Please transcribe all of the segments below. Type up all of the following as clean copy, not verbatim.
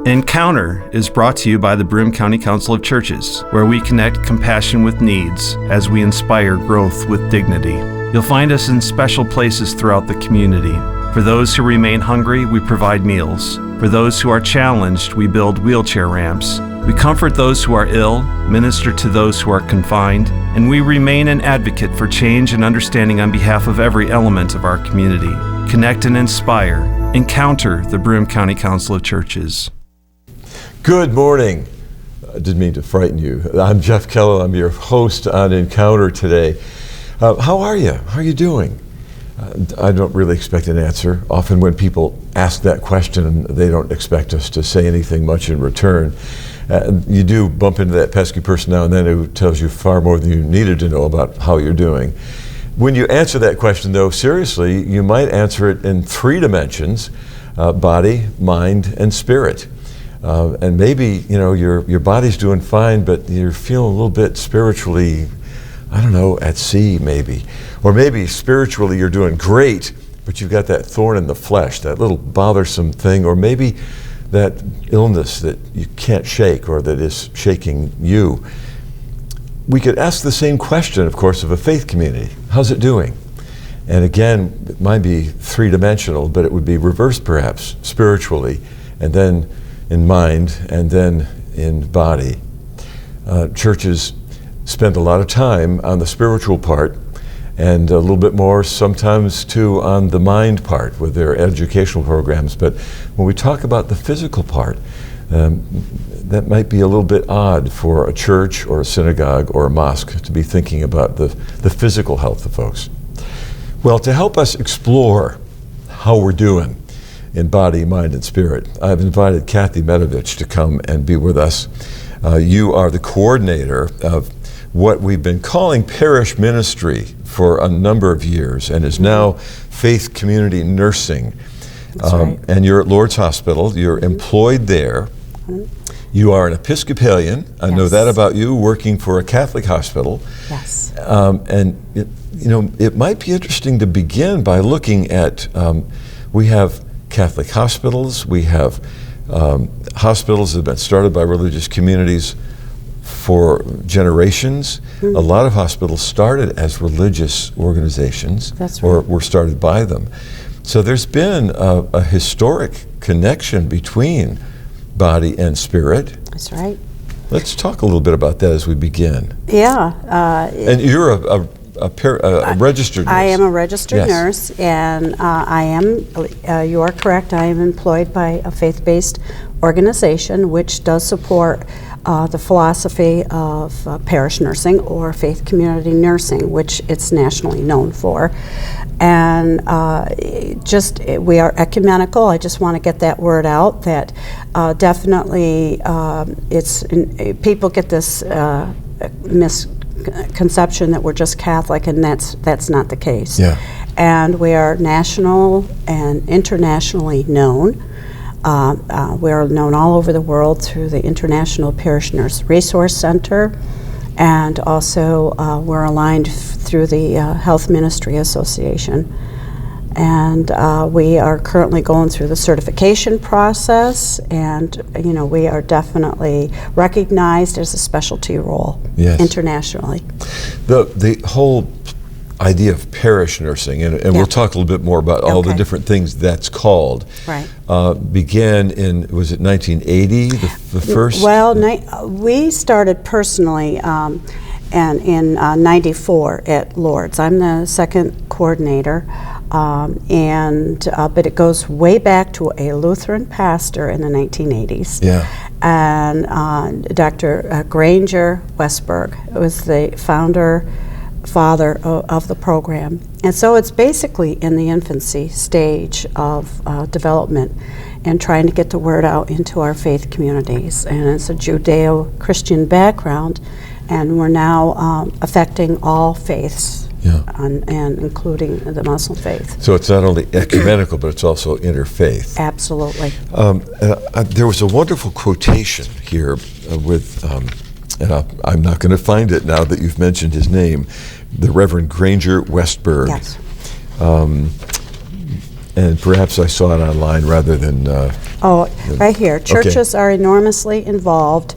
Encounter is brought to you by the Broome County Council of Churches, where we connect compassion with needs as we inspire growth with dignity. You'll find us in special places throughout the community. For those who remain hungry, we provide meals. For those who are challenged, we build wheelchair ramps. We comfort those who are ill, minister to those who are confined, and we remain an advocate for change and understanding on behalf of every element of our community. Connect and inspire. Encounter the Broome County Council of Churches. Good morning. I didn't mean to frighten you. I'm Jeff Kellam. I'm your host on Encounter today. How are you? How are you doing? I don't really expect an answer. Often when people ask that question, they don't expect us to say anything much in return. You do bump into that pesky person now and then who tells you far more than you needed to know about how you're doing. When you answer that question, though, seriously, you might answer it in three dimensions: body, mind, and spirit. And maybe, your body's doing fine, but you're feeling a little bit spiritually, at sea maybe. Or maybe spiritually you're doing great, but you've got that thorn in the flesh, that little bothersome thing, or maybe that illness that you can't shake or that is shaking you. We could ask the same question, of course, of a faith community. How's it doing? And again, it might be three-dimensional, but it would be reversed perhaps, spiritually, and then in mind, and then in body. Churches spend a lot of time on the spiritual part, and a little bit more sometimes too on the mind part with their educational programs. But when we talk about the physical part, that might be a little bit odd for a church or a synagogue or a mosque to be thinking about the physical health of folks. Well, to help us explore how we're doing in body, mind, and spirit, I've invited Kathy Medovich to come and be with us. You are the coordinator of what we've been calling parish ministry for a number of years, and is now Faith Community Nursing. That's right. And you're at Lourdes Hospital. You're employed there. You are an Episcopalian. I know that about you, working for a Catholic hospital. Yes. And it might be interesting to begin by looking at, we have Catholic hospitals, we have hospitals that have been started by religious communities for generations. A lot of hospitals started as religious organizations. That's right. Or were started by them. So there's been a historic connection between body and spirit. That's right. Let's talk a little bit about that as we begin. Yeah. And you're a registered nurse. I am a registered Yes. nurse, and you are correct, I am employed by a faith-based organization which does support the philosophy of parish nursing or faith community nursing, which it's nationally known for. And we are ecumenical. I just want to get that word out, that definitely people get this misconception that we're just Catholic, and that's not the case. Yeah. And we are national and internationally known. We are known all over the world through the International Parish Nurse Resource Center, and also we're aligned through the Health Ministry Association. And we are currently going through the certification process, and we are definitely recognized as a specialty role internationally. The whole idea of parish nursing, and we'll talk a little bit more about all the different things that's called. Right. Began in, was it 1980, the first? Well, we started personally in 94 at Lourdes. I'm the second coordinator, but it goes way back to a Lutheran pastor in the 1980s. Yeah. And Dr. Granger Westberg was the father of the program. And so it's basically in the infancy stage of development and trying to get the word out into our faith communities. And it's a Judeo-Christian background, and we're now affecting all faiths, and including the Muslim faith. So it's not only ecumenical, but it's also interfaith. Absolutely. There was a wonderful quotation here with, and I'm not going to find it now that you've mentioned his name, the Reverend Granger Westberg. Yes. And perhaps I saw it online rather than... right here. Churches are enormously involved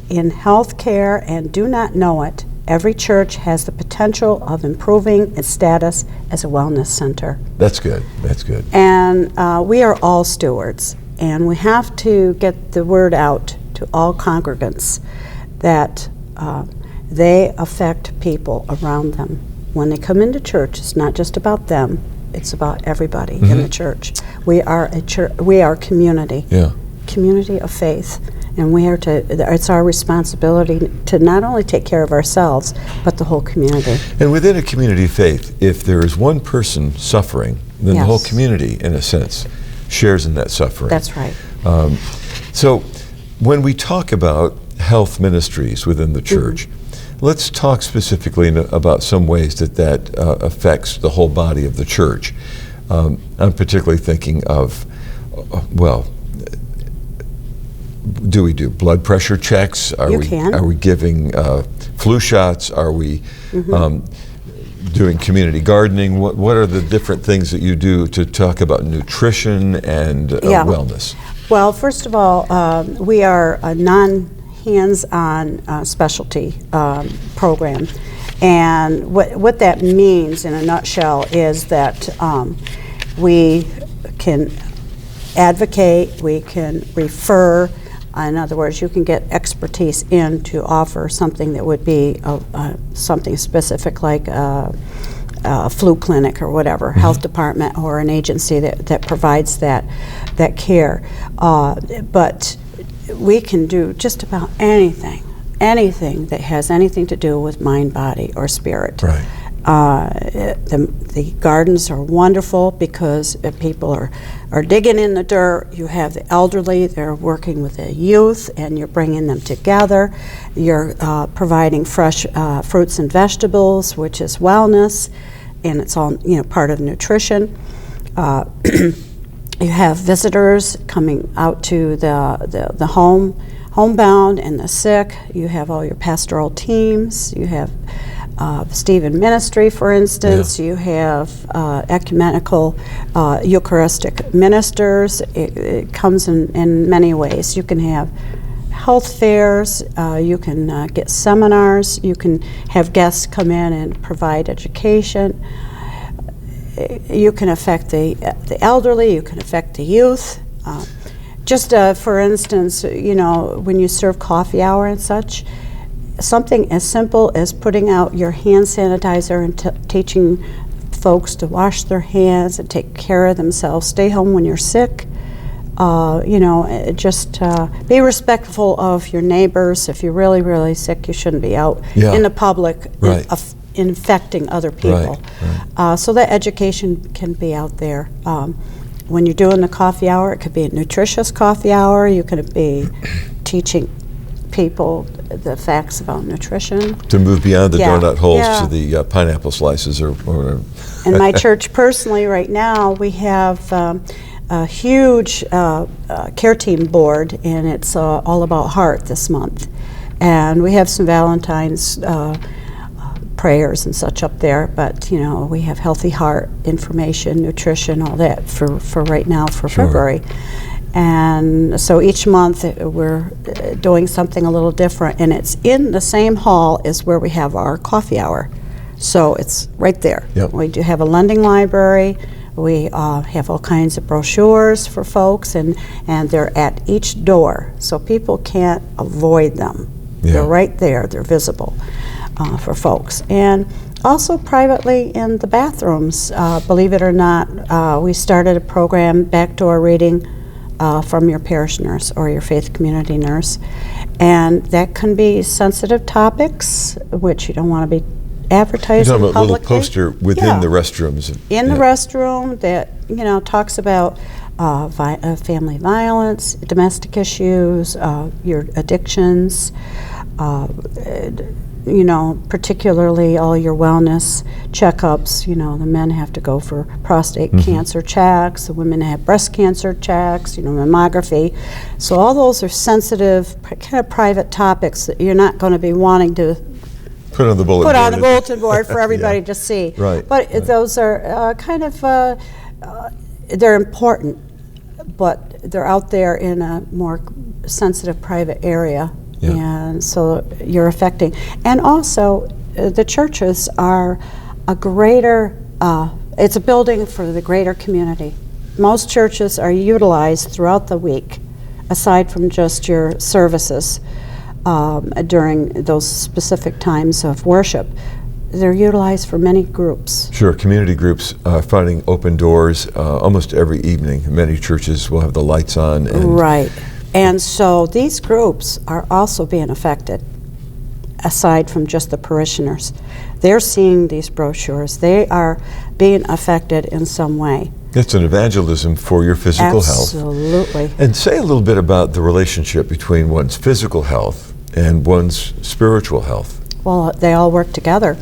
in health care and do not know it. Every church has the potential of improving its status as a wellness center. That's good. That's good. And we are all stewards, and we have to get the word out to all congregants that they affect people around them. When they come into church, it's not just about them, it's about everybody in the church. We are a church, we are community, community of faith. And we are it's our responsibility to not only take care of ourselves, but the whole community. And within a community of faith, if there is one person suffering, then the whole community, in a sense, shares in that suffering. That's right. So when we talk about health ministries within the church, let's talk specifically about some ways that affects the whole body of the church. I'm particularly thinking of, do we do blood pressure checks? Are we giving flu shots? Are we doing community gardening? What are the different things that you do to talk about nutrition and wellness? Well, first of all, we are a non-hands-on specialty program. And what that means in a nutshell is that we can advocate, we can refer. In other words, you can get expertise in to offer something that would be something specific like a flu clinic or whatever, health department or an agency that provides that care. But we can do just about anything that has anything to do with mind, body, or spirit. Right. The gardens are wonderful because people are digging in the dirt. You have the elderly, they're working with the youth, and you're bringing them together. You're providing fresh fruits and vegetables, which is wellness, and it's all part of nutrition. You have visitors coming out to the homebound and the sick. You have all your pastoral teams. You have Stephen Ministry, for instance. You have ecumenical Eucharistic ministers. It comes in many ways. You can have health fairs, you can get seminars, you can have guests come in and provide education. You can affect the elderly, you can affect the youth. Just for instance, when you serve coffee hour and such, something as simple as putting out your hand sanitizer and teaching folks to wash their hands and take care of themselves, stay home when you're sick, just be respectful of your neighbors. If you're really, really sick, you shouldn't be out in the public infecting other people. Right. So that education can be out there. When you're doing the coffee hour, it could be a nutritious coffee hour. You could be teaching people the facts about nutrition. To move beyond the donut holes to the pineapple slices or whatever. In my church personally right now, we have a huge care team board, and it's all about heart this month. And we have some Valentine's prayers and such up there, but we have healthy heart information, nutrition, all that for right now for February. And so each month we're doing something a little different, and it's in the same hall as where we have our coffee hour. So it's right there. Yep. We do have a lending library. We have all kinds of brochures for folks, and they're at each door, so people can't avoid them. They're right there. They're visible for folks. And also privately in the bathrooms, believe it or not, we started a program, backdoor reading, from your parish nurse or your faith community nurse. And that can be sensitive topics, which you don't want to be advertising publicly. You're talking about a little poster within the restrooms. In the restroom that, talks about family violence, domestic issues, your addictions, particularly all your wellness checkups. The men have to go for prostate cancer checks, the women have breast cancer checks, mammography. So all those are sensitive, kind of private topics that you're not going to be wanting to put on the bulletin board for everybody to see. Right. But those are kind of they're important, but they're out there in a more sensitive private area, and so you're affecting. And also, the churches are a greater, it's a building for the greater community. Most churches are utilized throughout the week, aside from just your services during those specific times of worship. They're utilized for many groups. Sure, community groups finding open doors almost every evening. Many churches will have the lights on. And right. And so these groups are also being affected, aside from just the parishioners. They're seeing these brochures. They are being affected in some way. It's an evangelism for your physical health. Absolutely. And say a little bit about the relationship between one's physical health and one's spiritual health. Well, they all work together.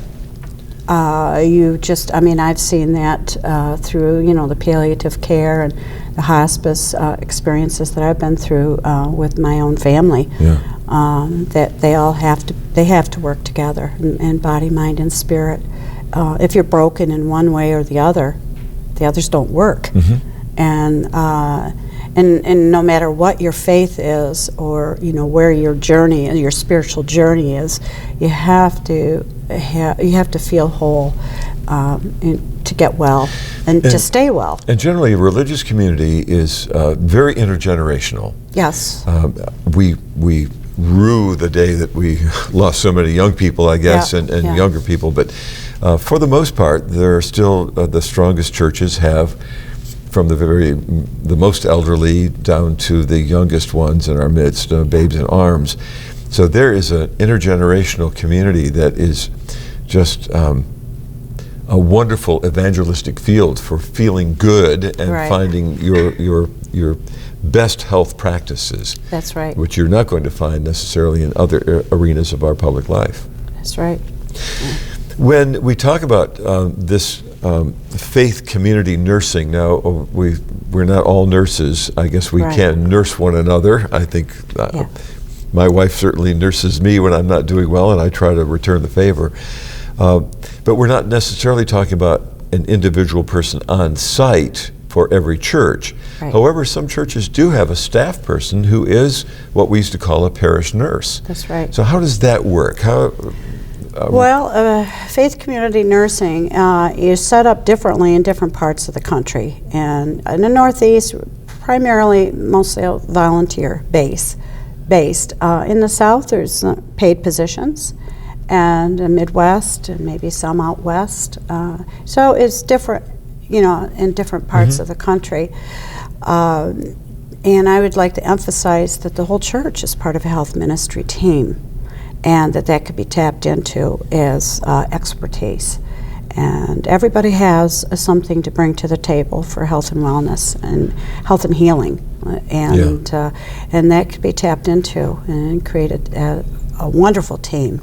I've seen that through, the palliative care and the hospice experiences that I've been through with my own family. Yeah. That they all have to work together, in body, mind, and spirit. If you're broken in one way or the others don't work. Mm-hmm. And no matter what your faith is, or where your journey and your spiritual journey is, you have to feel whole to get well and to stay well. And generally, a religious community is very intergenerational. Yes. We rue the day that we lost so many young people, I guess, and younger people, but for the most part, they're still the strongest churches have, from the most elderly down to the youngest ones in our midst, babes in arms. So there is an intergenerational community that is just a wonderful evangelistic field for feeling good and finding your best health practices. That's right. Which you're not going to find necessarily in other arenas of our public life. That's right. When we talk about this faith community nursing, now we're not all nurses. I guess we can nurse one another. I think my wife certainly nurses me when I'm not doing well, and I try to return the favor. But we're not necessarily talking about an individual person on site for every church. Right. However, some churches do have a staff person who is what we used to call a parish nurse. That's right. So how does that work? Faith community nursing is set up differently in different parts of the country. And in the Northeast, primarily mostly volunteer based. In the South, there's paid positions, and the Midwest, and maybe some out West. So it's different, in different parts of the country. And I would like to emphasize that the whole church is part of a health ministry team, and that could be tapped into as expertise. And everybody has something to bring to the table for health and wellness and health and healing. And that could be tapped into and created a wonderful team.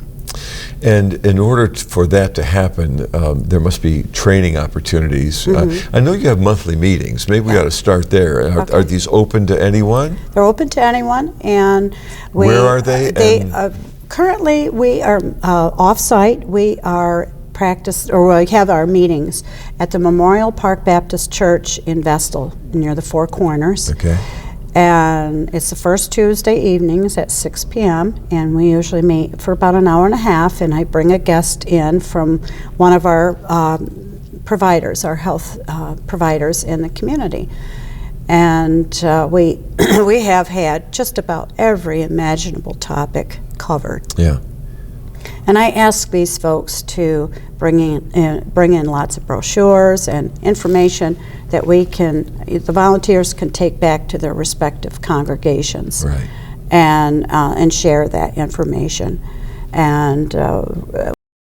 And in order for that to happen, there must be training opportunities. I know you have monthly meetings. Maybe we ought to start there. Are these open to anyone? They're open to anyone. And where are they? Currently, we are off-site. We are we have our meetings at the Memorial Park Baptist Church in Vestal, near the Four Corners. Okay. And it's the first Tuesday evenings at 6 p.m. and we usually meet for about an hour and a half, and I bring a guest in from one of our providers, our health providers in the community. And we have had just about every imaginable topic covered. Yeah. And I ask these folks to bring in lots of brochures and information that the volunteers can take back to their respective congregations, and share that information. And